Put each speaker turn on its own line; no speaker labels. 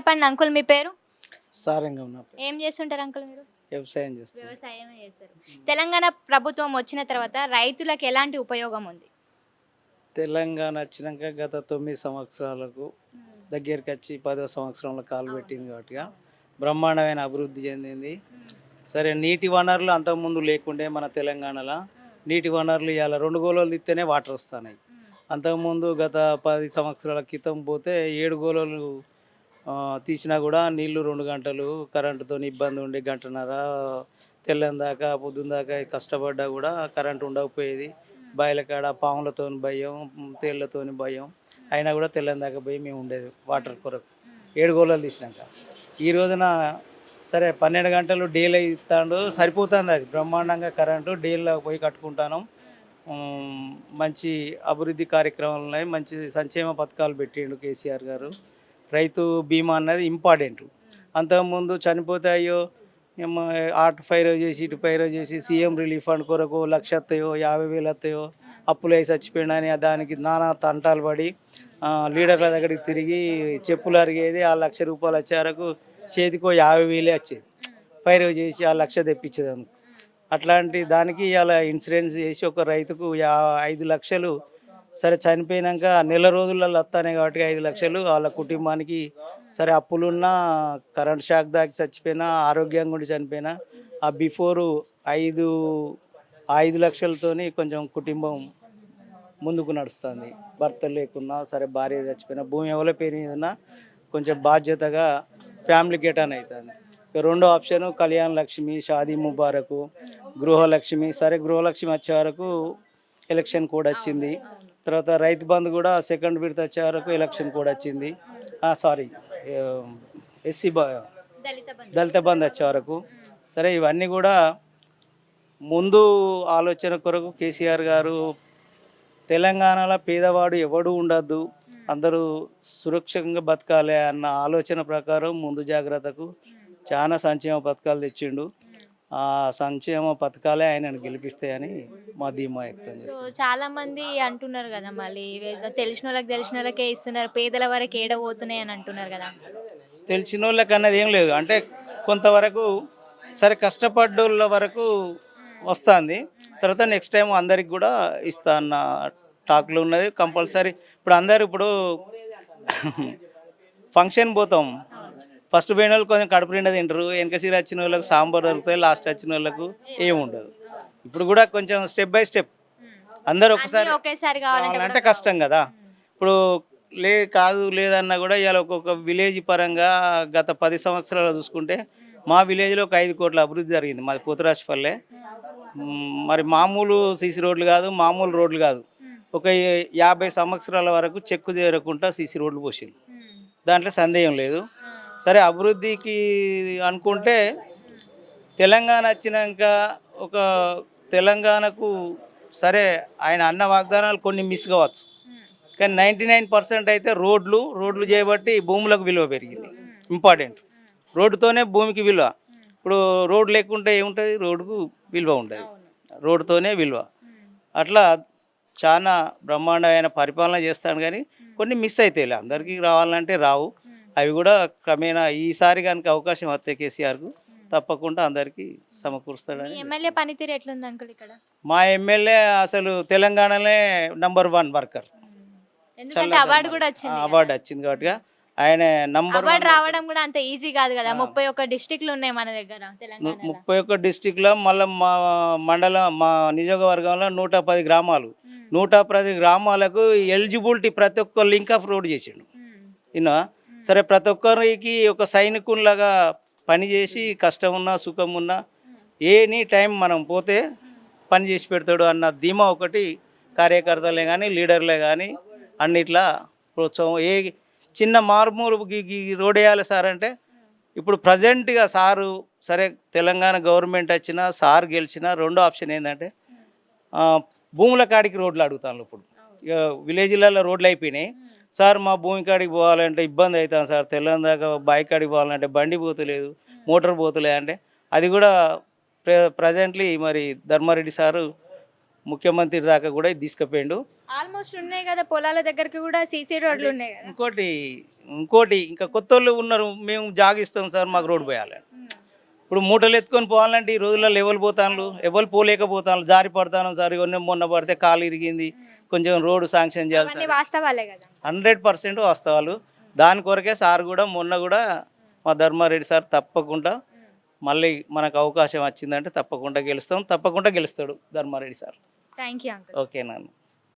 చెప్పండి అంకుల్, మీ పేరు?
సారంగం నా పేరు.
ఏం చేస్తుంటారు అంకుల్ మీరు?
వ్యవసాయం చేస్తాను.
వ్యవసాయమే చేస్తారు. తెలంగాణ ప్రభుత్వం వచ్చిన తర్వాత రైతులకు ఎలాంటి ఉపయోగం ఉంది?
తెలంగాణ వచ్చినాక గత 9 సంవత్సరాలకు దగ్గరికి వచ్చి 10వ సంవత్సరంలో కాలు పెట్టింది కాబట్టి బ్రహ్మాండమైన అభివృద్ధి చెందింది. సరే, నీటి వనరులు అంతకుముందు లేకుండే మన తెలంగాణలో. నీటి వనరులు ఇవాళ 2 గోళాలు ఇస్తేనే వాటర్ వస్తున్నాయి. అంతకుముందు గత 10 సంవత్సరాల క్రితం పోతే 7 గోళాలు తీసినా కూడా నీళ్లు 2 గంటలు, కరెంటుతో ఇబ్బంది ఉండి గంటన్నర తెల్లని దాకా పొద్దున్న దాకా కష్టపడ్డా కూడా కరెంటు ఉండకపోయేది. బాయిల కాడ పాములతో భయం, తేళ్లతో భయం, అయినా కూడా తెల్లని దాకా పోయి మేము ఉండేది వాటర్ కొరకు 7 గోళాలు తీసినాక. ఈ రోజున సరే 12 గంటలు డేలో ఇస్తాడు, సరిపోతుంది. అది బ్రహ్మాండంగా కరెంటు డేలో పోయి కట్టుకుంటాను. మంచి అభివృద్ధి కార్యక్రమాలు ఉన్నాయి, మంచి సంక్షేమ పథకాలు పెట్టిండు కేసీఆర్ గారు. రైతు బీమా అన్నది ఇంపార్టెంట్. అంతకుముందు చనిపోతే అయ్యో అటు ఫైర్ చేసి ఇటు ఫైర్ చేసి సీఎం రిలీఫ్ ఫండ్ కొరకు 1,00,000 వస్తాయో 50,000 వస్తాయో అప్పులు వేసి చచ్చిపోయినని దానికి నానా తంటాలు పడి లీడర్ల దగ్గరికి తిరిగి చెప్పులు అరిగేది. ఆ 1,00,000 రూపాయలు వచ్చే వరకు చేతికో 50,000 వచ్చేది. ఫైర్ చేసి ఆ 1,00,000 తెప్పించేదాన్ని. అట్లాంటి దానికి ఇలా ఇన్సూరెన్స్ చేసి ఒక రైతుకు 5 లక్షలు సరే చనిపోయినాక నెల రోజులలో వస్తానే కాబట్టి 5 లక్షలు వాళ్ళ కుటుంబానికి. సరే అప్పులున్నా, కరెంట్ షాక్ దాకి చచ్చిపోయినా, ఆరోగ్యంగా ఉండి చనిపోయినా ఆ బిఫోరు 5 లక్షలతోని కొంచెం కుటుంబం ముందుకు నడుస్తుంది. భర్త లేకున్నా సరే, భార్య చచ్చిపోయినా, భూమి ఎవరి పేరు మీద ఉన్నా కొంచెం బాధ్యతగా ఫ్యామిలీకి ఎటాన్ అవుతుంది. రెండో ఆప్షను కళ్యాణ లక్ష్మి, షాదీ ముబారకు, గృహలక్ష్మి. సరే గృహలక్ష్మి వచ్చే వరకు ఎలక్షన్ కోడ్ వచ్చింది. తర్వాత రైతు బంధు కూడా సెకండ్ విడత వచ్చే వరకు ఎలక్షన్ కోడ్ వచ్చింది. సారీ, ఎస్సీ దళిత బంధు వచ్చే వరకు. సరే ఇవన్నీ కూడా ముందు ఆలోచన కొరకు కేసీఆర్ గారు తెలంగాణలో పేదవాడు ఎవడు ఉండద్దు, అందరూ సురక్షితంగా బతకాలి అన్న ఆలోచన ప్రకారం ముందు జాగ్రత్తకు చాలా సంక్షేమ పథకాలు తెచ్చిండు. ఆ సంక్షేమ పథకాలే ఆయనను గెలిపిస్తాయని మా ధీమా వ్యక్తం చేస్తాం.
సో చాలా మంది అంటున్నారు కదా, మళ్ళీ తెలిసిన వాళ్ళకే ఇస్తున్నారు, పేదల వరకు ఏడబోతున్నాయి అని అంటున్నారు కదా.
తెలిసిన వాళ్ళకి అన్నది ఏం లేదు, అంటే కొంతవరకు సరే కష్టపడ్డోళ్ళ వరకు వస్తుంది. తర్వాత నెక్స్ట్ టైం అందరికి కూడా ఇస్తా అన్న టాక్లు ఉన్నది కంపల్సరీ. ఇప్పుడు ఫంక్షన్ పోతాం, ఫస్ట్ పోయిన వాళ్ళు కొంచెం కడుపు నిండా తింటారు, వెనక సీర వచ్చిన వాళ్ళకి సాంబార్ దొరుకుతాయి, లాస్ట్ వచ్చిన వాళ్ళకు ఏముండదు. ఇప్పుడు కూడా కొంచెం స్టెప్ బై స్టెప్ అందరూ
ఒకేసారి
కావాలంటే కష్టం కదా. ఇప్పుడు లేదన్నా కూడా ఇవాళ ఒక్కొక్క విలేజ్ పరంగా గత 10 సంవత్సరాలు చూసుకుంటే మా విలేజ్లో ఒక 5 కోట్ల అభివృద్ధి జరిగింది. మాది పోతురాజపల్లె. మరి మామూలు సీసీ రోడ్లు కాదు, మామూలు రోడ్లు కాదు, ఒక 50 సంవత్సరాల వరకు చెక్కు చేరకుండా సీసీ రోడ్లు పోసింది. దాంట్లో సందేహం లేదు. సరే అభివృద్ధికి అనుకుంటే తెలంగాణ వచ్చినాక ఒక తెలంగాణకు సరే ఆయన అన్న వాగ్దానాలు కొన్ని మిస్ కావచ్చు, కానీ 99% అయితే రోడ్లు చేయబట్టి భూములకు విలువ పెరిగింది. ఇంపార్టెంట్, రోడ్డుతోనే భూమికి విలువ. ఇప్పుడు రోడ్డు లేకుంటే ఏముంటుంది, రోడ్డుకు విలువ ఉంటుంది, రోడ్డుతోనే విలువ. అట్లా చాలా బ్రహ్మాండమైన పరిపాలన చేస్తాను, కానీ కొన్ని మిస్ అవుతాయి. అందరికీ రావాలంటే రావు, అవి కూడా క్రమేణా ఈసారి కనుక అవకాశం వస్తే కేసీఆర్కు తప్పకుండా అందరికీ సమకూరుస్తాడని.
ఎమ్మెల్యే పనితీరు ఎట్లుంది అంకుల్ ఇక్కడ?
మా ఎమ్మెల్యే అసలు తెలంగాణలో నంబర్ 1 వర్కర్. అవార్డు వచ్చింది కాబట్టి ఆయన నంబర్ 1
రావడం కూడా అంత ఈజీ కాదు కదా. 31 డిస్ట్రిక్ట్లు ఉన్నాయి మన దగ్గర తెలంగాణ.
31 డిస్ట్రిక్ట్లో మళ్ళీ మా మండలం, మా నియోజకవర్గంలో 110 గ్రామాలు. 110 గ్రామాలకు ఎలిజిబిలిటీ ప్రతి ఒక్క లింక్ ఆఫ్ రోడ్ చేసిండు. ఇన్నా సరే ప్రతి ఒక్కరికి ఒక సైనికుల్లాగా పనిచేసి కష్టం ఉన్నా సుఖం ఉన్నా ఎనీ టైం మనం పోతే పని చేసి పెడతాడు అన్న ధీమా ఒకటి కార్యకర్తలే కానీ లీడర్లే కానీ అన్నిట్లా ప్రోత్సాహం. చిన్న మారుమూరు రోడ్ వేయాలి సార్ అంటే ఇప్పుడు ప్రజెంట్గా సారు సరే తెలంగాణ గవర్నమెంట్ వచ్చినా సార్ గెలిచినా రెండో ఆప్షన్ ఏంటంటే భూముల కాడికి రోడ్లు అడుగుతాను. ఇప్పుడు విలేజ్లలో రోడ్లు అయిపోయినాయి సార్, మా భూమి కాడికి పోవాలంటే ఇబ్బంది అవుతాను సార్, తెల్లని దాకా బావి కాడికి పోవాలంటే బండి పోతలేదు, మోటార్ పోతలేదు అంటే అది కూడా ప్రజెంట్లీ మరి ధర్మారెడ్డి సారు ముఖ్యమంత్రి దాకా కూడా తీసుకుపోయిండు.
ఆల్మోస్ట్ ఉన్నాయి కదా, పొలాల దగ్గరికి కూడా సీసీ రోడ్లు ఉన్నాయి కదా.
ఇంకోటి ఇంకా కొత్త వాళ్ళు ఉన్నారు, మేము జాగిస్తాం సార్ మాకు రోడ్డు పోయాలి. ఇప్పుడు మూటలు ఎత్తుకొని పోవాలంటే ఈ రోజుల్లో ఎవరు పోతాను, ఎవరు పోలేకపోతాను, జారి పడతాను సార్. మొన్న పడితే కాలు ఇరిగింది, కొంచెం రోడ్డు శాంక్షన్ చేయాలి
అవన్నీ
సార్.
వాస్తవాలే కదా.
100% వాస్తవాలు. దాని కొరకే సార్ కూడా మొన్న కూడా మా ధర్మారెడ్డి సార్ తప్పకుండా మళ్ళీ మనకు అవకాశం వచ్చిందంటే తప్పకుండా గెలుస్తాం, తప్పకుండా గెలుస్తాడు Dharma Reddy sir.
Thank you uncle.
ఓకేనా.